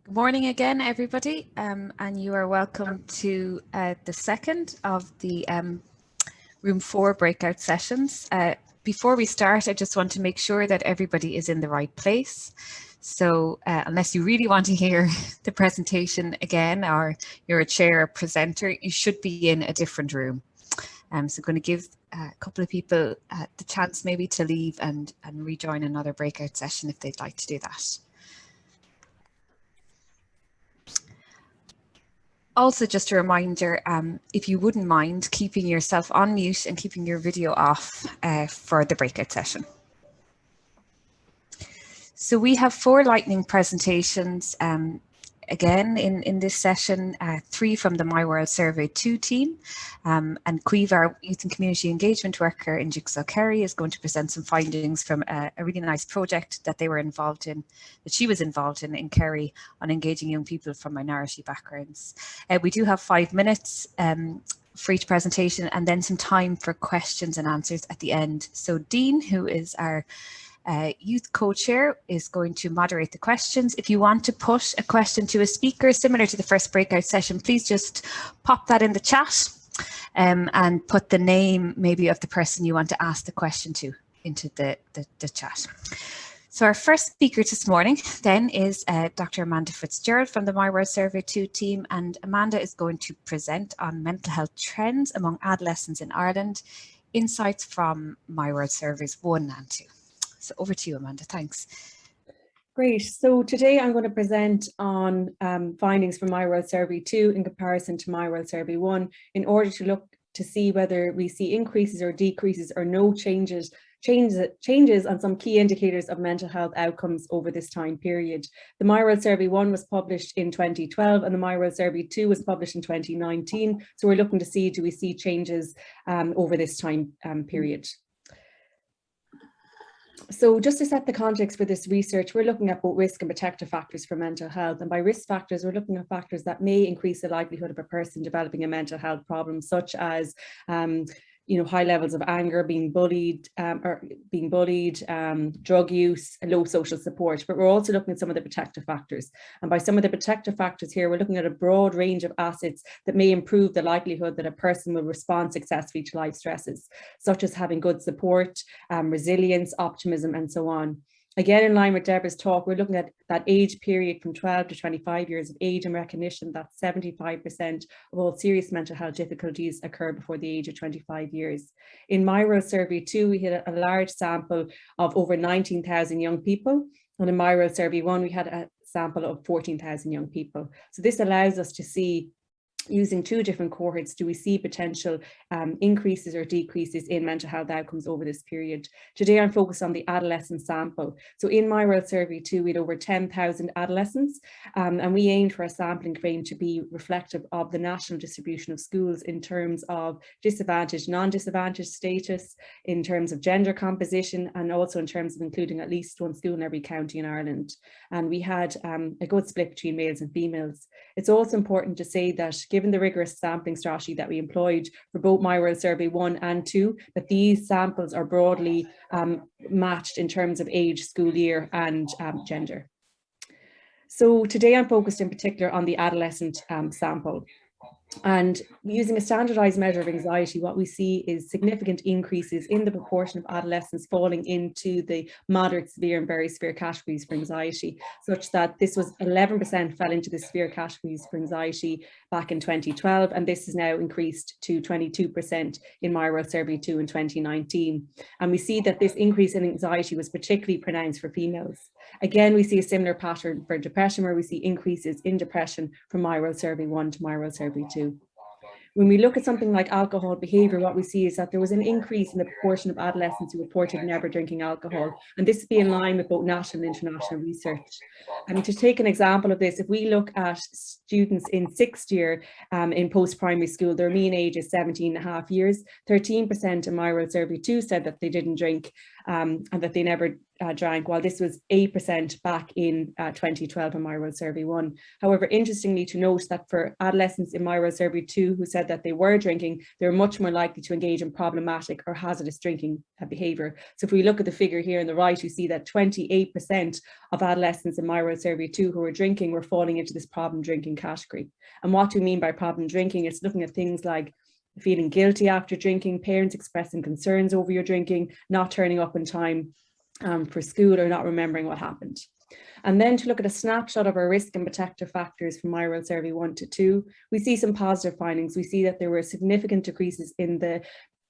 Good morning again, everybody, and you are welcome to the second of the Room 4 breakout sessions. Before we start, I just want to make sure that everybody is in the right place. So unless you really want to hear the presentation again, or you're a chair or presenter, you should be in a different room. So I'm going to give a couple of people the chance maybe to leave and rejoin another breakout session if they'd like to do that. Also, just a reminder, if you wouldn't mind keeping yourself on mute and keeping your video off for the breakout session. So we have 4 lightning presentations again in this session, 3 from the My World Survey 2 team, and Quiff, our youth and community engagement worker in Jigsaw, Kerry, is going to present some findings from a really nice project that they were involved in, that she was involved in Kerry, on engaging young people from minority backgrounds. We do have 5 minutes for each presentation and then some time for questions and answers at the end. So Dean, who is our youth co-chair, is going to moderate the questions. If you want to put a question to a speaker similar to the first breakout session, please just pop that in the chat and put the name maybe of the person you want to ask the question to into the chat. So our first speaker this morning then is Dr. Amanda Fitzgerald from the My World Survey 2 team, and Amanda is going to present on mental health trends among adolescents in Ireland, insights from My World Surveys 1 and 2. So over to you, Amanda. Thanks. Great. So today I'm going to present on findings from My World Survey 2 in comparison to My World Survey 1 in order to look to see whether we see increases or decreases or no changes on some key indicators of mental health outcomes over this time period. The My World Survey 1 was published in 2012 and the My World Survey 2 was published in 2019. So we're looking to see, do we see changes over this time period. So just to set the context for this research, we're looking at both risk and protective factors for mental health. And by risk factors, we're looking at factors that may increase the likelihood of a person developing a mental health problem, such as high levels of anger, being bullied, drug use, and low social support. But we're also looking at some of the protective factors. And by some of the protective factors here, we're looking at a broad range of assets that may improve the likelihood that a person will respond successfully to life stresses, such as having good support, resilience, optimism, and so on. Again, in line with Deborah's talk, we're looking at that age period from 12 to 25 years of age and recognition that 75% of all serious mental health difficulties occur before the age of 25 years. In My World Survey 2, we had a large sample of over 19,000 young people. And in My World Survey 1, we had a sample of 14,000 young people. So this allows us to see, using 2 different cohorts, do we see potential increases or decreases in mental health outcomes over this period. Today I'm focused on the adolescent sample. So in My World Survey 2, we had over 10,000 adolescents, and we aimed for a sampling frame to be reflective of the national distribution of schools in terms of disadvantaged, non-disadvantaged status, in terms of gender composition, and also in terms of including at least 1 school in every county in Ireland. And we had a good split between males and females. It's also important to say that given the rigorous sampling strategy that we employed for both My World Survey 1 and 2, that these samples are broadly matched in terms of age, school year, and gender. So today I'm focused in particular on the adolescent sample. And using a standardized measure of anxiety, what we see is significant increases in the proportion of adolescents falling into the moderate, severe, and very severe categories for anxiety, such that this was 11% fell into the severe categories for anxiety back in 2012, and this is now increased to 22% in My World Survey 2 in 2019. And we see that this increase in anxiety was particularly pronounced for females. Again, we see a similar pattern for depression, where we see increases in depression from My World Survey 1 to My World Survey 2. When we look at something like alcohol behaviour, what we see is that there was an increase in the proportion of adolescents who reported never drinking alcohol, and this would be in line with both national and international research. And to take an example of this, if we look at students in 6th year in post-primary school, their mean age is 17.5 years. 13% in My World Survey 2 said that they didn't drink and that they never drank, while this was 8% back in 2012 in My World Survey 1. However, interestingly to note that for adolescents in My World Survey 2 who said that they were drinking, they were much more likely to engage in problematic or hazardous drinking behaviour. So if we look at the figure here on the right, you see that 28% of adolescents in My World Survey 2 who were drinking were falling into this problem drinking category. And what do we mean by problem drinking? It's looking at things like feeling guilty after drinking, parents expressing concerns over your drinking, not turning up in time for school, or not remembering what happened. And then to look at a snapshot of our risk and protective factors from My World Survey 1 to 2, we see some positive findings. We see that there were significant decreases in the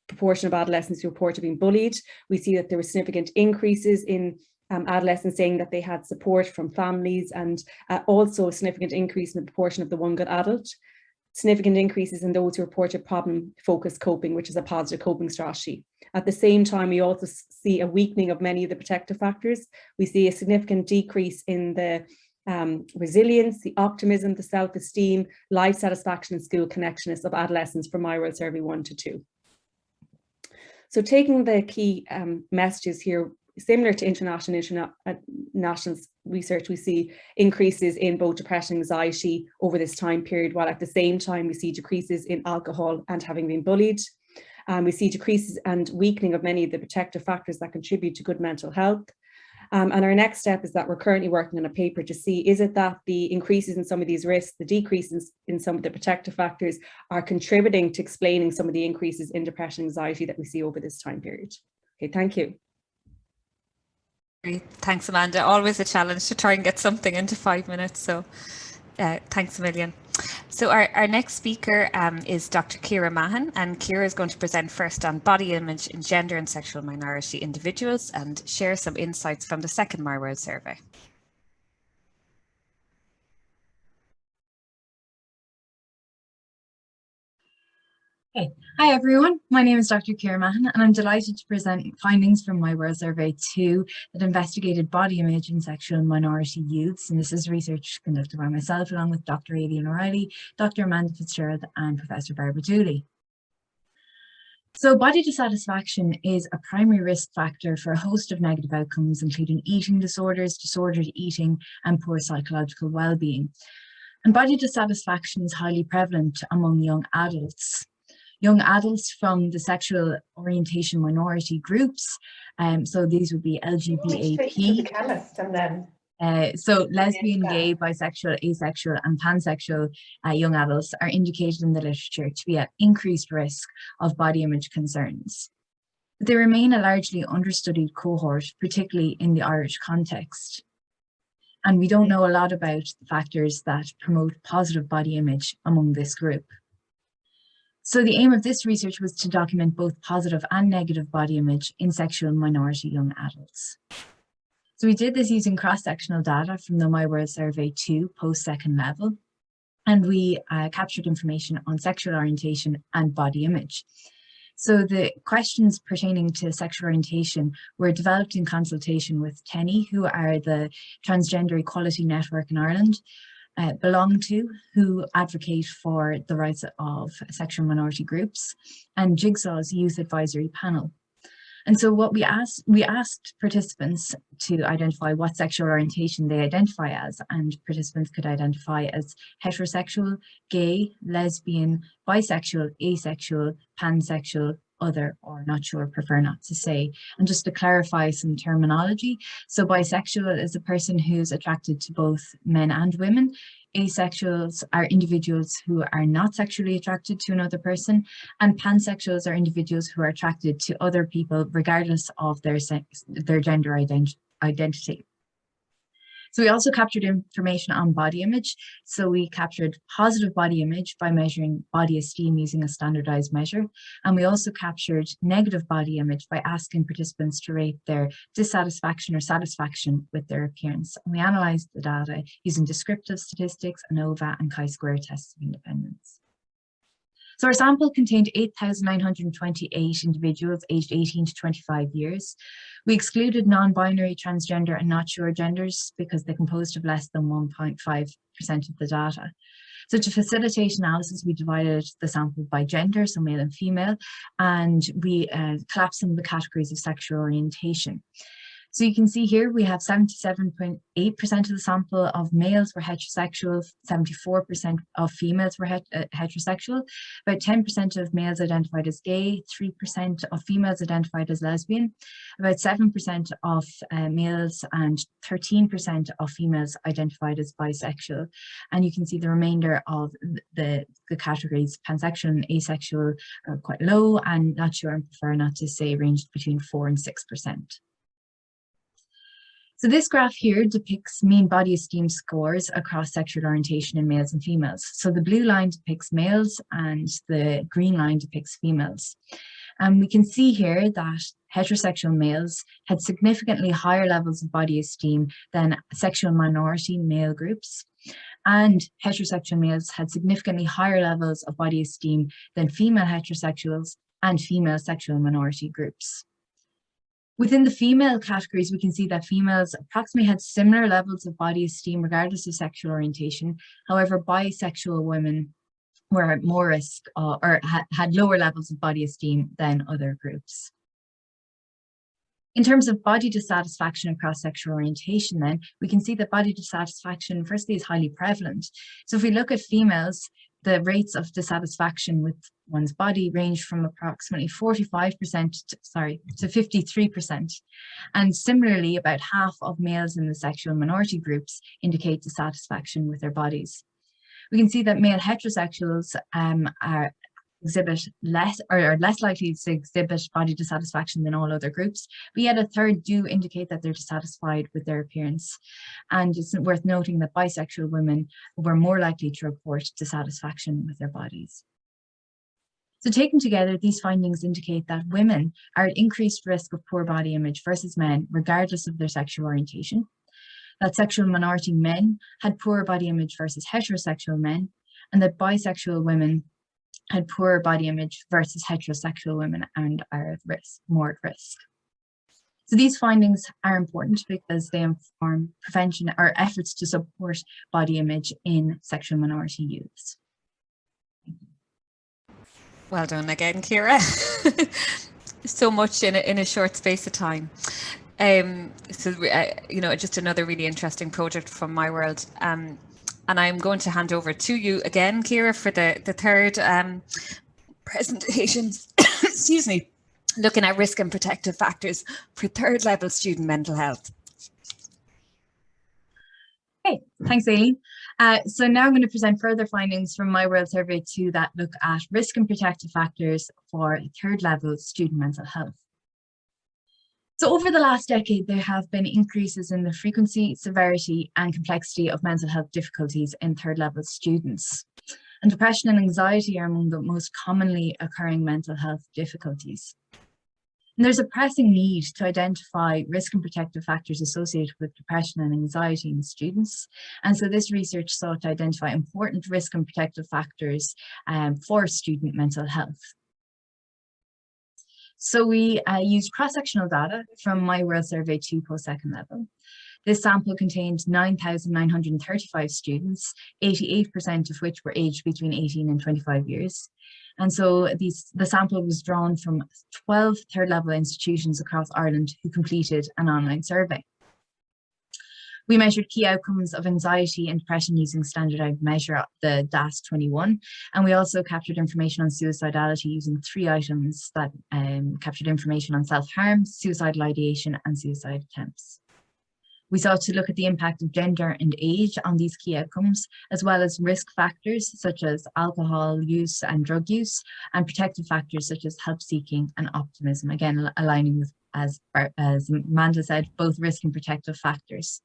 proportion of adolescents who reported being bullied. We see that there were significant increases in adolescents saying that they had support from families, and also a significant increase in the proportion of the one good adult. Significant increases in those who reported problem-focused coping, which is a positive coping strategy. At the same time, we also see a weakening of many of the protective factors. We see a significant decrease in the resilience, the optimism, the self-esteem, life satisfaction, and school connectedness of adolescents from My World Survey 1 to 2. So taking the key messages here, similar to international research, we see increases in both depression and anxiety over this time period, while at the same time we see decreases in alcohol and having been bullied. We see decreases and weakening of many of the protective factors that contribute to good mental health. And our next step is that we're currently working on a paper to see, is it that the increases in some of these risks, the decreases in some of the protective factors, are contributing to explaining some of the increases in depression and anxiety that we see over this time period. Okay, thank you. Great. Thanks, Amanda. Always a challenge to try and get something into 5 minutes. So thanks a million. So our next speaker is Dr. Ciara Mahon, and Ciara is going to present first on body image in gender and sexual minority individuals and share some insights from the second My World survey. Okay. Hi everyone, my name is Dr. Ciara Mahon and I'm delighted to present findings from My World Survey 2 that investigated body image in sexual and minority youths, and this is research conducted by myself along with Dr. Aileen O'Reilly, Dr. Amanda Fitzgerald and Professor Barbara Dooley. So body dissatisfaction is a primary risk factor for a host of negative outcomes, including eating disorders, disordered eating and poor psychological well-being. And body dissatisfaction is highly prevalent among young adults. Young adults from the sexual orientation minority groups, so these would be LGBTQ, so lesbian, gay, bisexual, asexual and pansexual young adults are indicated in the literature to be at increased risk of body image concerns. They remain a largely understudied cohort, particularly in the Irish context. And we don't know a lot about the factors that promote positive body image among this group. So the aim of this research was to document both positive and negative body image in sexual and minority young adults. So we did this using cross-sectional data from the My World Survey 2 post-second level, and we captured information on sexual orientation and body image. So the questions pertaining to sexual orientation were developed in consultation with TENI, who are the Transgender Equality Network in Ireland, belong to, who advocate for the rights of sexual minority groups, and Jigsaw's Youth Advisory Panel. And so what we asked participants to identify what sexual orientation they identify as, and participants could identify as heterosexual, gay, lesbian, bisexual, asexual, pansexual, other, or not sure, prefer not to say. And just to clarify some terminology, so bisexual is a person who's attracted to both men and women. Asexuals are individuals who are not sexually attracted to another person, and pansexuals are individuals who are attracted to other people regardless of their sex, their gender identity. So we also captured information on body image. So we captured positive body image by measuring body esteem using a standardized measure. And we also captured negative body image by asking participants to rate their dissatisfaction or satisfaction with their appearance. And we analyzed the data using descriptive statistics, ANOVA, and chi-square tests of independence. So our sample contained 8,928 individuals aged 18 to 25 years. We excluded non-binary, transgender and not sure genders because they composed of less than 1.5% of the data. So to facilitate analysis, we divided the sample by gender, so male and female, and we collapsed some of the categories of sexual orientation. So you can see here we have 77.8% of the sample of males were heterosexual, 74% of females were heterosexual, about 10% of males identified as gay, 3% of females identified as lesbian, about 7% of males and 13% of females identified as bisexual. And you can see the remainder of the categories, pansexual and asexual, are quite low, and not sure and prefer not to say ranged between 4 and 6%. So this graph here depicts mean body esteem scores across sexual orientation in males and females. So the blue line depicts males and the green line depicts females. And we can see here that heterosexual males had significantly higher levels of body esteem than sexual minority male groups. And heterosexual males had significantly higher levels of body esteem than female heterosexuals and female sexual minority groups. Within the female categories, we can see that females approximately had similar levels of body esteem regardless of sexual orientation. However, bisexual women were at more risk or had lower levels of body esteem than other groups. In terms of body dissatisfaction across sexual orientation, then, we can see that body dissatisfaction, firstly, is highly prevalent. So if we look at females, the rates of dissatisfaction with one's body range from approximately 45% to 53%. And similarly, about half of males in the sexual minority groups indicate dissatisfaction with their bodies. We can see that male heterosexuals are less likely to exhibit body dissatisfaction than all other groups, but yet a third do indicate that they're dissatisfied with their appearance. And it's worth noting that bisexual women were more likely to report dissatisfaction with their bodies. So taken together, these findings indicate that women are at increased risk of poor body image versus men, regardless of their sexual orientation, that sexual minority men had poorer body image versus heterosexual men, and that bisexual women had poorer body image versus heterosexual women and are more at risk. So these findings are important because they inform prevention or efforts to support body image in sexual minority youths. Well done again, Ciara. So much in a short space of time. Just another really interesting project from my world. And I'm going to hand over to you again, Ciara, for the third presentation, excuse me, looking at risk and protective factors for third level student mental health. Okay, thanks, Aileen. So now I'm going to present further findings from my World Survey 2 that look at risk and protective factors for third level student mental health. So over the last decade, there have been increases in the frequency, severity, and complexity of mental health difficulties in third level students. And depression and anxiety are among the most commonly occurring mental health difficulties. And there's a pressing need to identify risk and protective factors associated with depression and anxiety in students. And so this research sought to identify important risk and protective factors for student mental health. So we used cross-sectional data from my World Survey 2 post-second level. This sample contained 9,935 students, 88% of which were aged between 18 and 25 years. And so the sample was drawn from 12 third level institutions across Ireland who completed an online survey. We measured key outcomes of anxiety and depression using standardized measure, the DAS-21, and we also captured information on suicidality using 3 items that captured information on self-harm, suicidal ideation, and suicide attempts. We sought to look at the impact of gender and age on these key outcomes, as well as risk factors such as alcohol use and drug use, and protective factors such as help-seeking and optimism, again aligning with, as Amanda said, both risk and protective factors.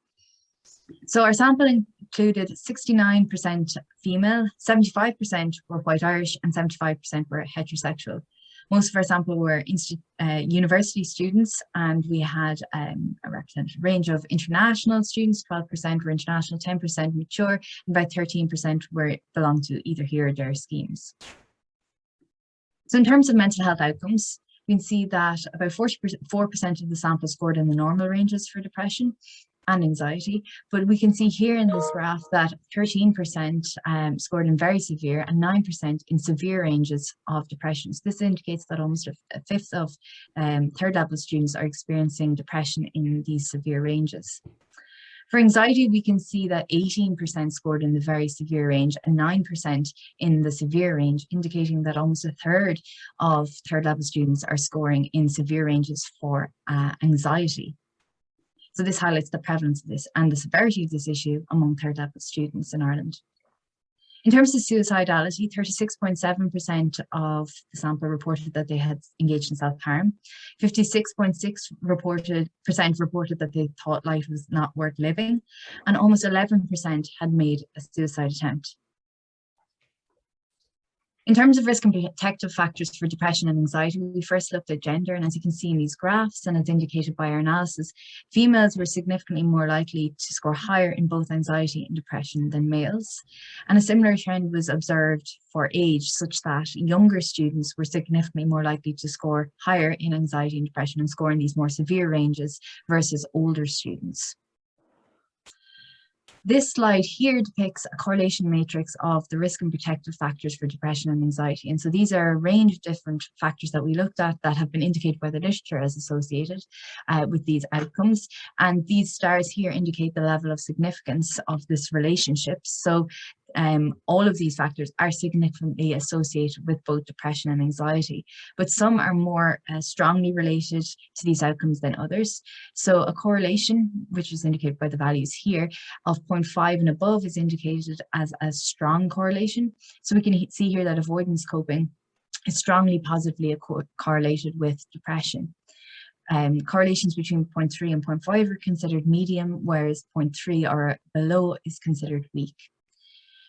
So our sample included 69% female, 75% were white Irish, and 75% were heterosexual. Most of our sample were university students, and we had a representative range of international students. 12% were international, 10% mature, and about 13% belonged to either here or there schemes. So in terms of mental health outcomes, we can see that about 44% of the sample scored in the normal ranges for depression, and anxiety. But we can see here in this graph that 13% scored in very severe and 9% in severe ranges of depression. So this indicates that almost a fifth of third level students are experiencing depression in these severe ranges. For anxiety, we can see that 18% scored in the very severe range and 9% in the severe range, indicating that almost a third of third level students are scoring in severe ranges for anxiety. So this highlights the prevalence of this and the severity of this issue among third level students in Ireland. In terms of suicidality, 36.7% of the sample reported that they had engaged in self-harm. 56.6% reported that they thought life was not worth living, and almost 11% had made a suicide attempt. In terms of risk and protective factors for depression and anxiety, we first looked at gender, and as you can see in these graphs, and as indicated by our analysis, females were significantly more likely to score higher in both anxiety and depression than males. And a similar trend was observed for age, such that younger students were significantly more likely to score higher in anxiety and depression and score in these more severe ranges versus older students. This slide here depicts a correlation matrix of the risk and protective factors for depression and anxiety. And so these are a range of different factors that we looked at that have been indicated by the literature as associated with these outcomes. And these stars here indicate the level of significance of this relationship. So all of these factors are significantly associated with both depression and anxiety, but some are more strongly related to these outcomes than others. So a correlation, which is indicated by the values here, of 0.5 and above is indicated as a strong correlation. So we can see here that avoidance coping is strongly positively correlated with depression. Correlations between 0.3 and 0.5 are considered medium, whereas 0.3 or below is considered weak.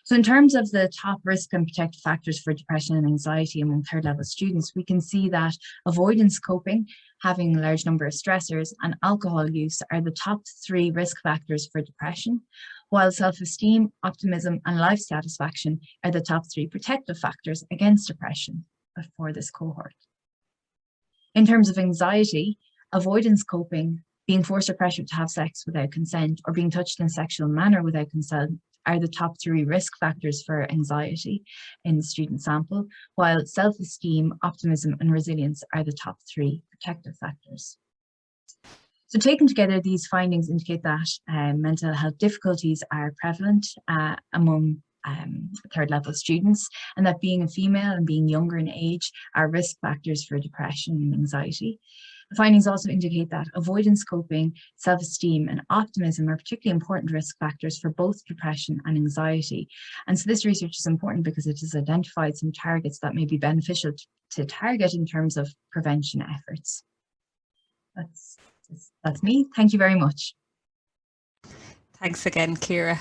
So in terms of the top risk and protective factors for depression and anxiety among third level students, we can see that avoidance coping, having a large number of stressors, and alcohol use are the top 3 risk factors for depression, while self-esteem, optimism, and life satisfaction are the top 3 protective factors against depression for this cohort. In terms of anxiety, avoidance coping, being forced or pressured to have sex without consent, or being touched in a sexual manner without consent, are the top 3 risk factors for anxiety in the student sample, while self-esteem, optimism, and resilience are the top 3 protective factors. So taken together, these findings indicate that mental health difficulties are prevalent among third level students, and that being a female and being younger in age are risk factors for depression and anxiety. The findings also indicate that avoidance coping, self-esteem, and optimism are particularly important risk factors for both depression and anxiety. And so this research is important because it has identified some targets that may be beneficial to target in terms of prevention efforts. That's me. Thank you very much. Thanks again, Ciara.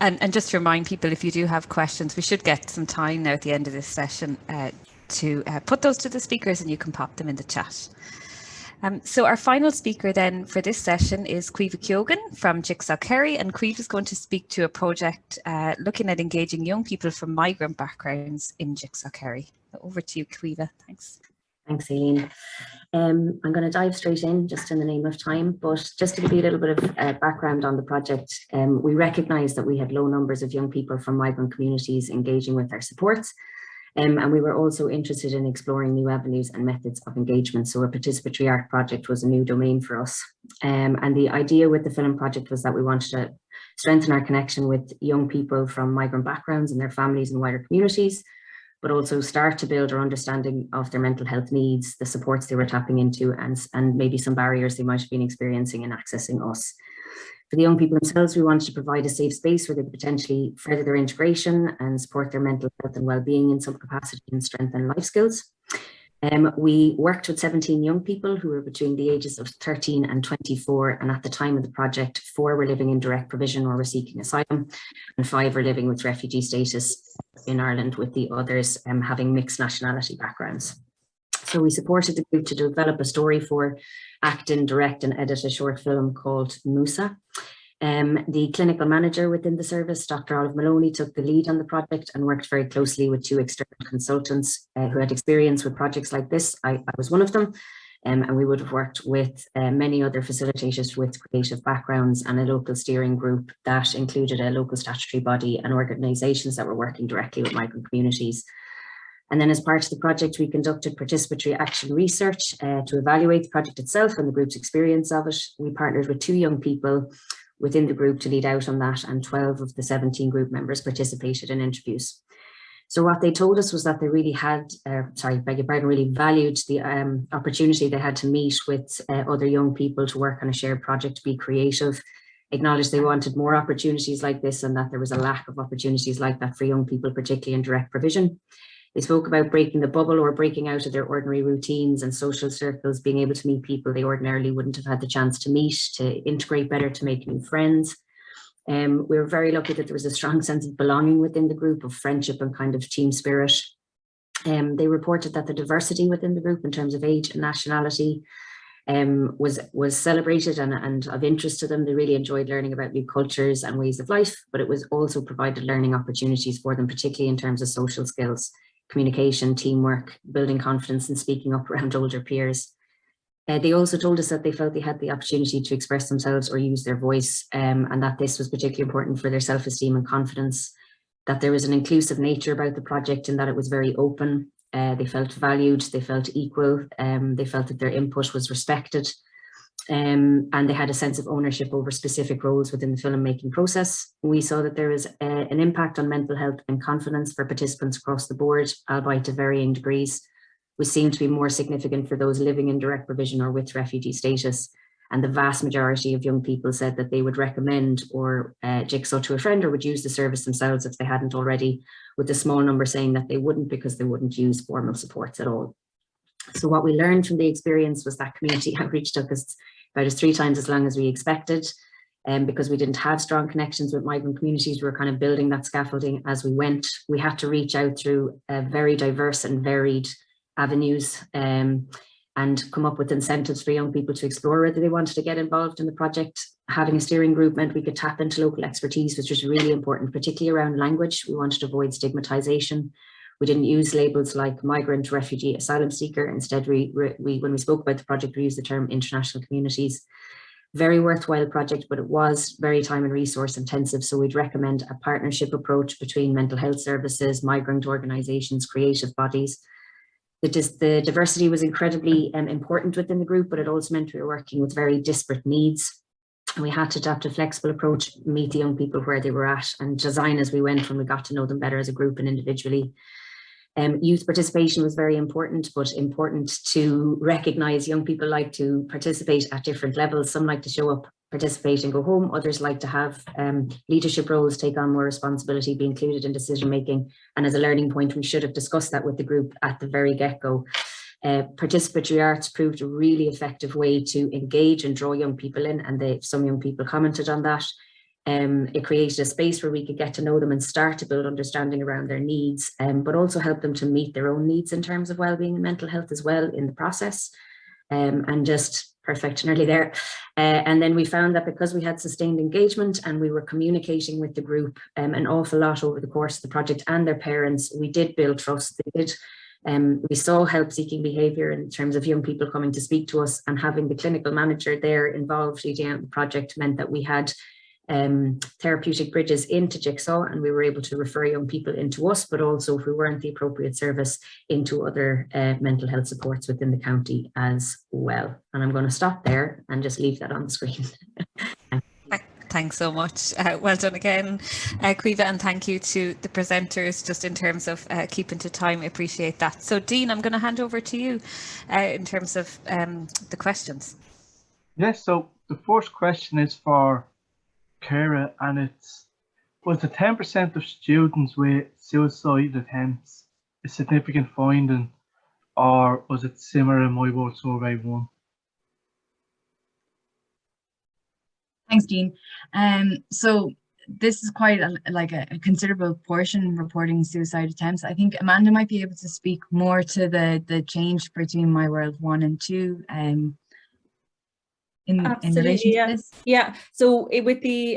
And just to remind people, if you do have questions, we should get some time now at the end of this session to put those to the speakers, and you can pop them in the chat. So our final speaker then for this session is Quiff Keogan from Jigsaw, Kerry, and Quiff is going to speak to a project looking at engaging young people from migrant backgrounds in Jigsaw, Kerry. Over to you, Quiff. Thanks. Thanks, Aileen. I'm going to dive straight in just in the name of time, but just to give you a little bit of background on the project, we recognised that we had low numbers of young people from migrant communities engaging with our supports. And we were also interested in exploring new avenues and methods of engagement. So a participatory art project was a new domain for us. And the idea with the film project was that we wanted to strengthen our connection with young people from migrant backgrounds and their families and wider communities, but also start to build our understanding of their mental health needs, the supports they were tapping into, and maybe some barriers they might have been experiencing in accessing us. For the young people themselves, we wanted to provide a safe space where they could potentially further their integration and support their mental health and well-being in some capacity and strengthen life skills. We worked with 17 young people who were between the ages of 13 and 24, and at the time of the project, 4 were living in direct provision or were seeking asylum, and 5 were living with refugee status in Ireland, with the others having mixed nationality backgrounds. So we supported the group to develop a story for, act in, direct and edit a short film called Musa. The clinical manager within the service, Dr. Olive Maloney, took the lead on the project and worked very closely with 2 external consultants who had experience with projects like this. I was one of them, And we would have worked with many other facilitators with creative backgrounds and a local steering group that included a local statutory body and organisations that were working directly with migrant communities. And then as part of the project, we conducted participatory action research to evaluate the project itself and the group's experience of it. We partnered with 2 young people within the group to lead out on that, and 12 of the 17 group members participated in interviews. So what they told us was that they really had, really valued the opportunity they had to meet with other young people to work on a shared project, to be creative, acknowledged they wanted more opportunities like this and that there was a lack of opportunities like that for young people, particularly in direct provision. They spoke about breaking the bubble or breaking out of their ordinary routines and social circles, being able to meet people they ordinarily wouldn't have had the chance to meet, to integrate better, to make new friends. We were very lucky that there was a strong sense of belonging within the group, of friendship and kind of team spirit. They reported that the diversity within the group in terms of age and nationality was celebrated and of interest to them. They really enjoyed learning about new cultures and ways of life, but it was also provided learning opportunities for them, particularly in terms of social skills, communication, teamwork, building confidence and speaking up around older peers. They also told us that they felt they had the opportunity to express themselves or use their voice, and that this was particularly important for their self-esteem and confidence, that there was an inclusive nature about the project and that it was very open. They felt valued, they felt equal, they felt that their input was respected, and they had a sense of ownership over specific roles within the filmmaking process. We saw that there was an impact on mental health and confidence for participants across the board, albeit to varying degrees, which seemed to be more significant for those living in direct provision or with refugee status. And the vast majority of young people said that they would recommend or Jigsaw to a friend or would use the service themselves if they hadn't already, with a small number saying that they wouldn't because they wouldn't use formal supports at all. So what we learned from the experience was that community outreach took us about 3 times as long as we expected. Because we didn't have strong connections with migrant communities, we were kind of building that scaffolding as we went. We had to reach out through very diverse and varied avenues and come up with incentives for young people to explore whether they wanted to get involved in the project. Having a steering group meant we could tap into local expertise, which was really important, particularly around language. We wanted to avoid stigmatization. We didn't use labels like migrant, refugee, asylum seeker. Instead, when we spoke about the project, we used the term international communities. Very worthwhile project, but it was very time and resource intensive. So we'd recommend a partnership approach between mental health services, migrant organisations, creative bodies. The diversity was incredibly important within the group, but it also meant we were working with very disparate needs. And we had to adapt a flexible approach, meet the young people where they were at, and design as we went when we got to know them better as a group and individually. Youth participation was very important, but important to recognise young people like to participate at different levels. Some like to show up, participate and go home. Others like to have leadership roles, take on more responsibility, be included in decision making. And as a learning point, we should have discussed that with the group at the very get-go. Participatory arts proved a really effective way to engage and draw young people in, and some young people commented on that. It created a space where we could get to know them and start to build understanding around their needs, but also help them to meet their own needs in terms of well-being and mental health as well in the process. And just perfect, nearly there. And then we found that because we had sustained engagement and we were communicating with the group an awful lot over the course of the project and their parents, we did build trust. We saw help-seeking behaviour in terms of young people coming to speak to us, and having the clinical manager there involved leading out the project meant that we had therapeutic bridges into Jigsaw, and we were able to refer young people into us, but also, if we weren't the appropriate service, into other mental health supports within the county as well. And I'm going to stop there and just leave that on the screen. Thanks so much. Well done again, Quiff, and thank you to the presenters just in terms of keeping to time. I appreciate that. So Dean, I'm going to hand over to you in terms of the questions. Yes, so the first question is for Ciara, and was the 10% of students with suicide attempts a significant finding, or was it similar in My World Survey 1? Thanks, Dean. So this is quite a considerable portion reporting suicide attempts. I think Amanda might be able to speak more to the change between My World 1 and 2 in relation to this. Yeah. So with the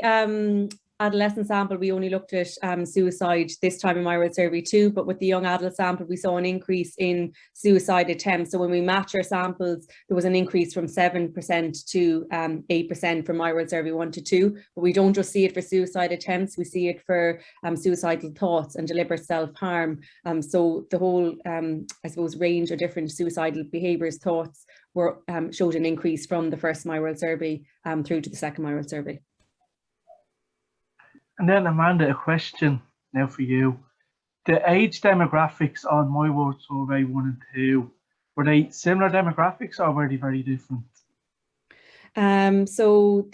adolescent sample, we only looked at suicide this time in My World Survey 2, but with the young adult sample, we saw an increase in suicide attempts. So when we match our samples, there was an increase from 7% to 8% from My World Survey 1 to 2. But we don't just see it for suicide attempts, we see it for suicidal thoughts and deliberate self-harm. So the whole, I suppose, range of different suicidal behaviours, thoughts, were showed an increase from the first My World Survey through to the second My World Survey. And then Amanda, a question now for you. The age demographics on My World Survey 1 and 2, were they similar demographics or were they very different? So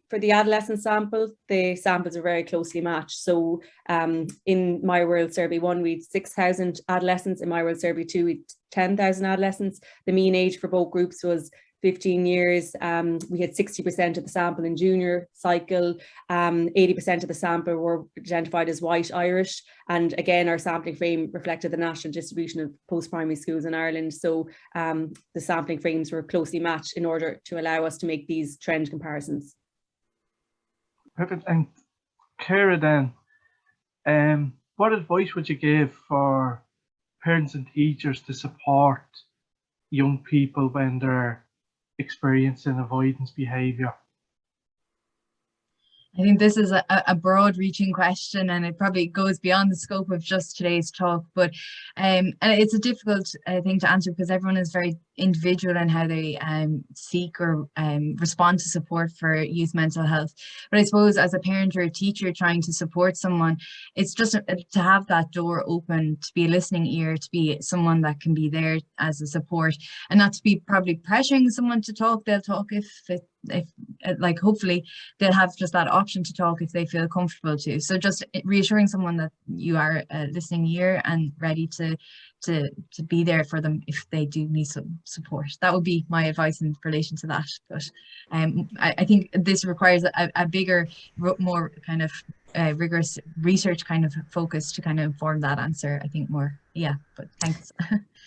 for the adolescent sample, the samples are very closely matched. So in My World Survey 1, we had 6,000 adolescents. In My World Survey 2, we had 10,000 adolescents. The mean age for both groups was 15 years. We had 60% of the sample in junior cycle, 80% of the sample were identified as white Irish. And again, our sampling frame reflected the national distribution of post-primary schools in Ireland. So the sampling frames were closely matched in order to allow us to make these trend comparisons. Perfect. And Ciara then, what advice would you give for parents and teachers to support young people when they're experiencing avoidance behaviour? I think this is a broad reaching question, and it probably goes beyond the scope of just today's talk, but and it's a difficult thing to answer because everyone is very individual in how they seek or respond to support for youth mental health. But I suppose as a parent or a teacher trying to support someone, it's just to have that door open, to be a listening ear, to be someone that can be there as a support, and not to be probably pressuring someone to talk. They'll talk if like hopefully they'll have just that option to talk if they feel comfortable to. So just reassuring someone that you are a listening ear and ready to be there for them if they do need some support. That would be my advice in relation to that. But I think this requires a bigger, more kind of rigorous research kind of focus to kind of inform that answer, I think more. Yeah, but thanks.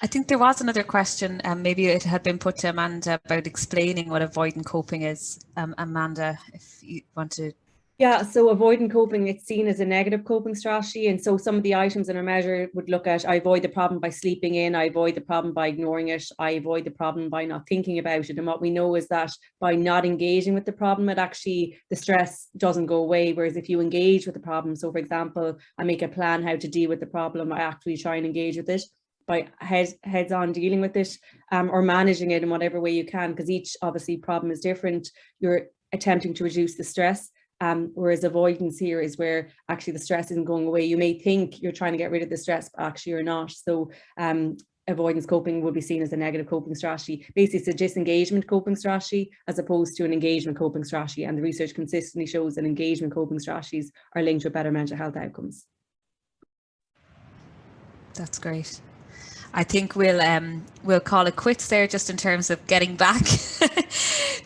I think there was another question, and maybe it had been put to Amanda about explaining what avoidant coping is. Amanda, if you want to. Yeah, so avoidant coping, it's seen as a negative coping strategy. And so some of the items in our measure would look at, I avoid the problem by sleeping in, I avoid the problem by ignoring it, I avoid the problem by not thinking about it. And what we know is that by not engaging with the problem, it actually, the stress doesn't go away. Whereas if you engage with the problem, so for example, I make a plan how to deal with the problem, I actually try and engage with it by heads on dealing with it, or managing it in whatever way you can, because each obviously problem is different. You're attempting to reduce the stress. Whereas avoidance here is where actually the stress isn't going away. You may think you're trying to get rid of the stress, but actually you're not. So avoidance coping would be seen as a negative coping strategy. Basically, it's a disengagement coping strategy as opposed to an engagement coping strategy. And the research consistently shows that engagement coping strategies are linked with better mental health outcomes. That's great. I think we'll call it quits there, just in terms of getting back,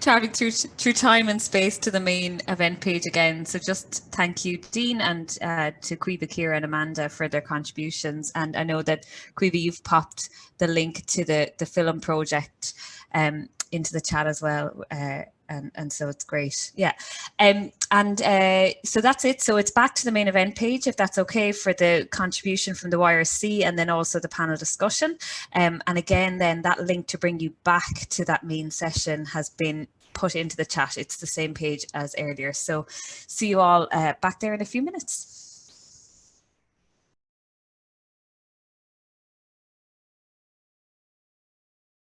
traveling through time and space to the main event page again. So just thank you, Dean, and to Quiff, Ciara and Amanda for their contributions. And I know that Quiff, you've popped the link to the film project into the chat as well. And so it's great. Yeah. So that's it. So it's back to the main event page, if that's okay, for the contribution from the YRC and then also the panel discussion. And again, then that link to bring you back to that main session has been put into the chat. It's the same page as earlier. So see you all back there in a few minutes.